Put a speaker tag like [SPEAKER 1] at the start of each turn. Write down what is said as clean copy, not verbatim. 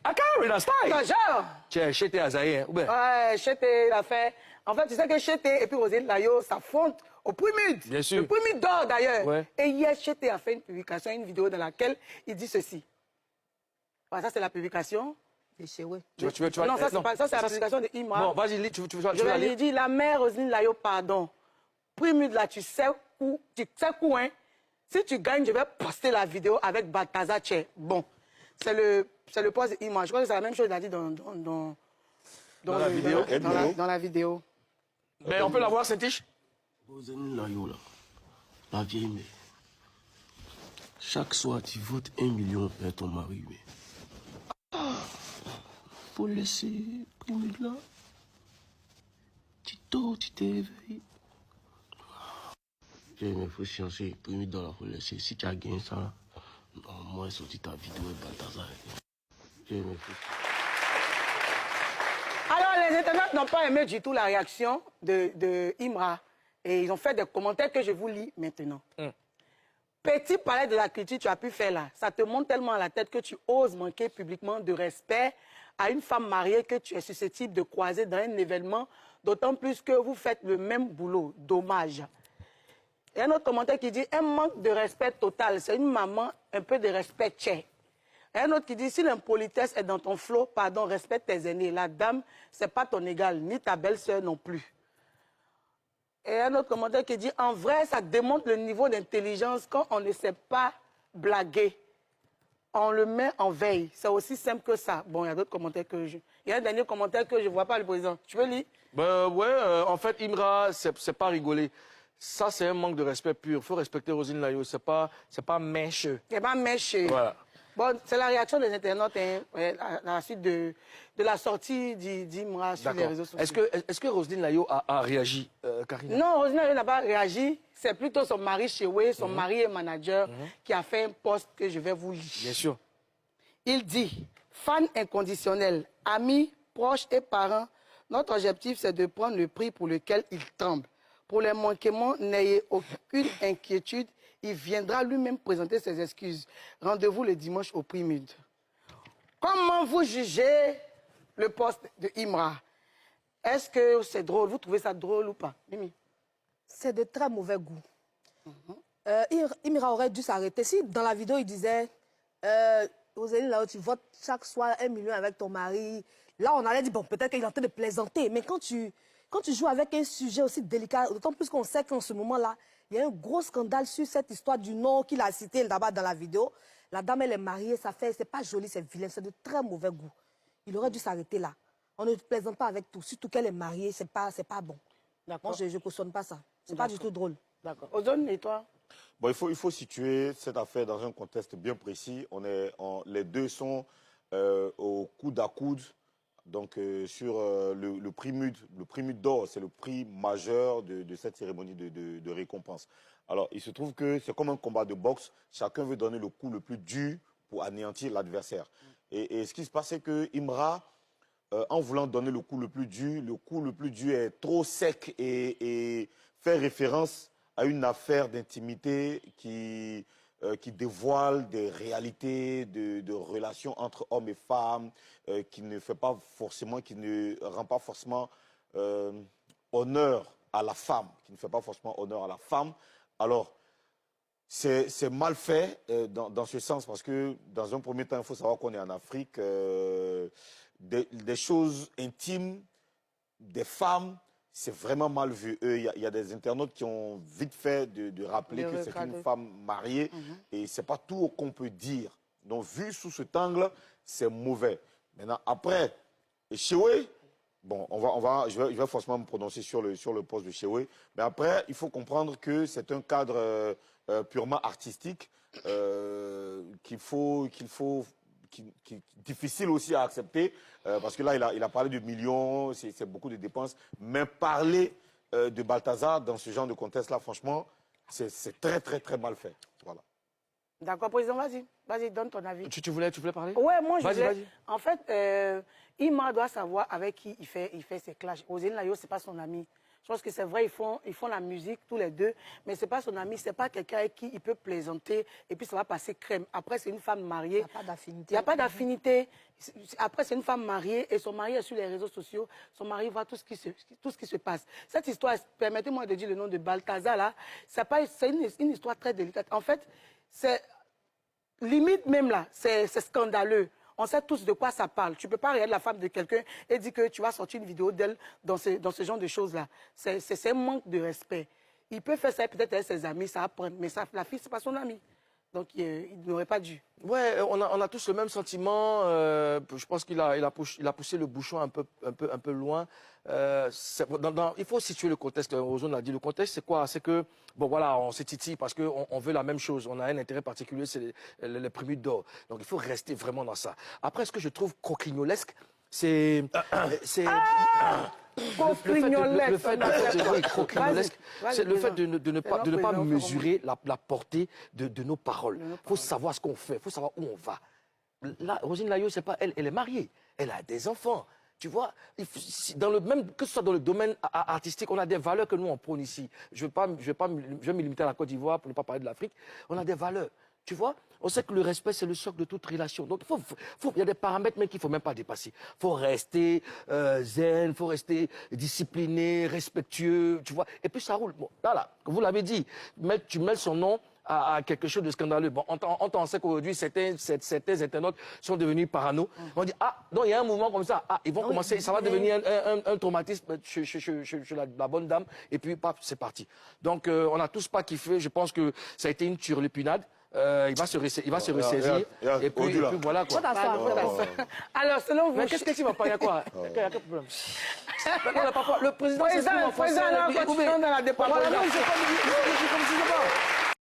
[SPEAKER 1] Ah, carrément, style.
[SPEAKER 2] Genre.
[SPEAKER 1] Tiens, Chété Azaï, hein, ou bien?
[SPEAKER 2] Ouais, Chété l'a fait. En fait, tu sais que Chété et puis Roselyne Layo s'affrontent au Primud.
[SPEAKER 1] Bien sûr.
[SPEAKER 2] Le Primud d'or d'ailleurs.
[SPEAKER 1] Ouais.
[SPEAKER 2] Et hier, Chété a fait une publication, une vidéo dans laquelle il dit ceci. Voilà, ça, c'est la publication de Chewe.
[SPEAKER 1] Tu vas,
[SPEAKER 2] Non, ça, c'est pas, ça, c'est la publication de Imra.
[SPEAKER 1] Bon, vas-y, lis, tu vas
[SPEAKER 2] Je vais
[SPEAKER 1] lire.
[SPEAKER 2] lui dire, la mère Roselyne Layo, pardon. Primud là, tu sais où, hein? Si tu gagnes, je vais poster la vidéo avec Balthazar Tché. Bon, c'est le poste de Imra. Je crois que c'est la même chose qu'il a dit dans
[SPEAKER 1] la vidéo.
[SPEAKER 2] Dans la vidéo.
[SPEAKER 1] Mais on peut la voir, Saint-Tiche?
[SPEAKER 3] Roselyne Layo, là, la vieille mère. Chaque soir, tu votes 1 million vers ton mari, mais... Faut laisser Primud là. Tu dors, tu t'éveilles. Mais faut changer, Primud dans la faut laisser. Si tu as gagné ça, là, non, moi, sorti ta vidéo et Balthazar.
[SPEAKER 2] Alors, les internautes n'ont pas aimé du tout la réaction de Imra. Et ils ont fait des commentaires que je vous lis maintenant. Petit palais de la culture, tu as pu faire là. Ça te monte tellement à la tête que tu oses manquer publiquement de respect à une femme mariée que tu es susceptible de croiser dans un événement, d'autant plus que vous faites le même boulot. Dommage. Et un autre commentaire qui dit un manque de respect total. C'est une maman, un peu de respect tchè. Et un autre qui dit si l'impolitesse est dans ton flot, pardon, respecte tes aînés. La dame, c'est pas ton égal, ni ta belle-sœur non plus. Et un autre commentaire qui dit en vrai, ça démontre le niveau d'intelligence quand on ne sait pas blaguer. On le met en veille. C'est aussi simple que ça. Bon, il y a d'autres commentaires que je... Il y a un dernier commentaire que je ne vois pas, le président. Tu veux lire?
[SPEAKER 1] Ouais, en fait, Imra, c'est pas rigoler. Ça, c'est un manque de respect pur. Il faut respecter Roselyne Layo. C'est pas mècheux.
[SPEAKER 2] C'est pas mècheux.
[SPEAKER 1] Voilà.
[SPEAKER 2] Bon, c'est la réaction des internautes hein, à la suite de la sortie d'Imra sur les réseaux sociaux.
[SPEAKER 1] Est-ce que Roselyne Layo a réagi, Karina?
[SPEAKER 2] Non, Roselyne Layo n'a pas réagi. C'est plutôt son mari Chewe, son mari et manager, qui a fait un post que je vais vous lire.
[SPEAKER 1] Bien sûr.
[SPEAKER 2] Il dit, fan inconditionnel, amis, proches et parents, notre objectif c'est de prendre le prix pour lequel il tremble. Pour les manquements, n'ayez aucune inquiétude, il viendra lui-même présenter ses excuses. Rendez-vous le dimanche au Primud. Comment vous jugez le poste de Imra? Est-ce que c'est drôle? Vous trouvez ça drôle ou pas? Mimi?
[SPEAKER 4] C'est de très mauvais goût. Imra aurait dû s'arrêter. Si dans la vidéo, il disait Roselyne, là où tu votes chaque soir 1 million avec ton mari, là, on allait dire, bon, peut-être qu'il est en train de plaisanter. Mais quand tu joues avec un sujet aussi délicat, d'autant plus qu'on sait qu'en ce moment-là, il y a un gros scandale sur cette histoire du nom qu'il a cité là-bas dans la vidéo. La dame, elle est mariée, c'est pas joli, c'est vilain, c'est de très mauvais goût. Il aurait dû s'arrêter là. On ne plaisante pas avec tout, surtout qu'elle est mariée, c'est pas bon. Moi, je ne cautionne pas ça. C'est pas du tout drôle.
[SPEAKER 2] D'accord. Ozone, et toi?
[SPEAKER 5] Bon, il faut situer cette affaire dans un contexte bien précis. Les deux sont au coude à coude. Donc, sur le Primud d'or, c'est le prix majeur de cette cérémonie de récompense. Alors, il se trouve que c'est comme un combat de boxe. Chacun veut donner le coup le plus dur pour anéantir l'adversaire. Et ce qui se passe, c'est que Imra, en voulant donner le coup le plus dur est trop sec et fait référence à une affaire d'intimité qui dévoile des réalités de relations entre hommes et femmes, qui ne rend pas forcément honneur à la femme, Alors, c'est mal fait dans ce sens parce que, dans un premier temps, il faut savoir qu'on est en Afrique. Des choses intimes des femmes, c'est vraiment mal vu. Il y a des internautes qui ont vite fait de rappeler que c'est une femme mariée et c'est pas tout qu'on peut dire. Donc, vu sous cet angle, c'est mauvais. Maintenant, après, Chewe, bon, je vais forcément me prononcer sur le poste de Chewe, mais après, il faut comprendre que c'est un cadre purement artistique qui est difficile aussi à accepter, parce que là, il a parlé de millions, c'est beaucoup de dépenses, mais parler de Balthazar dans ce genre de contexte-là, franchement, c'est très, très, très mal fait. Voilà.
[SPEAKER 2] D'accord, président, vas-y, donne ton avis.
[SPEAKER 1] Tu voulais parler?
[SPEAKER 2] Ouais, moi, je
[SPEAKER 1] Vas-y.
[SPEAKER 2] voulais... En fait, Imra doit savoir avec qui il fait ses clashs. Roselyne Layo, c'est pas son ami. Je pense que c'est vrai, ils font la musique tous les deux, mais c'est pas son ami, c'est pas quelqu'un avec qui il peut plaisanter et puis ça va passer crème. Après, c'est une femme mariée.
[SPEAKER 4] Il n'y a pas d'affinité.
[SPEAKER 2] Il n'y a pas d'affinité. Après, c'est une femme mariée et son mari est sur les réseaux sociaux. Son mari voit tout ce qui se passe. Cette histoire, permettez-moi de dire le nom de Balthazar, là, c'est une histoire très délicate. En fait, c'est limite même là, c'est scandaleux. On sait tous de quoi ça parle. Tu ne peux pas regarder la femme de quelqu'un et dire que tu vas sortir une vidéo d'elle dans ce genre de choses-là. C'est un manque de respect. Il peut faire ça peut-être avec ses amis, ça va prendre, mais la fille, ce n'est pas son amie. Donc, il n'aurait pas dû.
[SPEAKER 1] Ouais, on a tous le même sentiment. Je pense qu'il a poussé le bouchon un peu loin. Il faut situer le contexte. Ozone l'a dit. Le contexte, c'est quoi? C'est que, bon, voilà, on s'est titillé parce qu'on veut la même chose. On a un intérêt particulier, c'est les prémices d'or. Donc, il faut rester vraiment dans ça. Après, ce que je trouve coquignolesque, c'est le fait de ne pas mesurer la portée de nos paroles. Il faut savoir ce qu'on fait, il faut savoir où on va. Là, Roselyne Layo, c'est pas elle est mariée, elle a des enfants. Tu vois, que ce soit dans le domaine artistique, on a des valeurs que nous on prône ici. Je vais me limiter à la Côte d'Ivoire pour ne pas parler de l'Afrique. On a des valeurs. Tu vois, on sait que le respect, c'est le socle de toute relation. Donc, il y a des paramètres même qu'il ne faut même pas dépasser. Il faut rester zen, il faut rester discipliné, respectueux, tu vois. Et puis, ça roule. Bon, là, vous l'avez dit, tu mêles son nom à quelque chose de scandaleux. Bon, on sait qu'aujourd'hui, certains internautes sont devenus parano. On dit, ah, donc il y a un mouvement comme ça. Ah, ils vont commencer, ça va devenir un traumatisme chez la bonne dame. Et puis, c'est parti. Donc, on n'a tous pas kiffé. Je pense que ça a été une turlupinade. Il va se ressaisir. Et puis voilà quoi.
[SPEAKER 2] Alors, selon vous...
[SPEAKER 1] Mais qu'est-ce que tu vas pas? Il y a quoi? Il y a quel problème? Le président, c'est ce qu'on va faire.
[SPEAKER 2] Président, là, continuons dans la dépendance.
[SPEAKER 1] Voilà, non, je ne sais pas.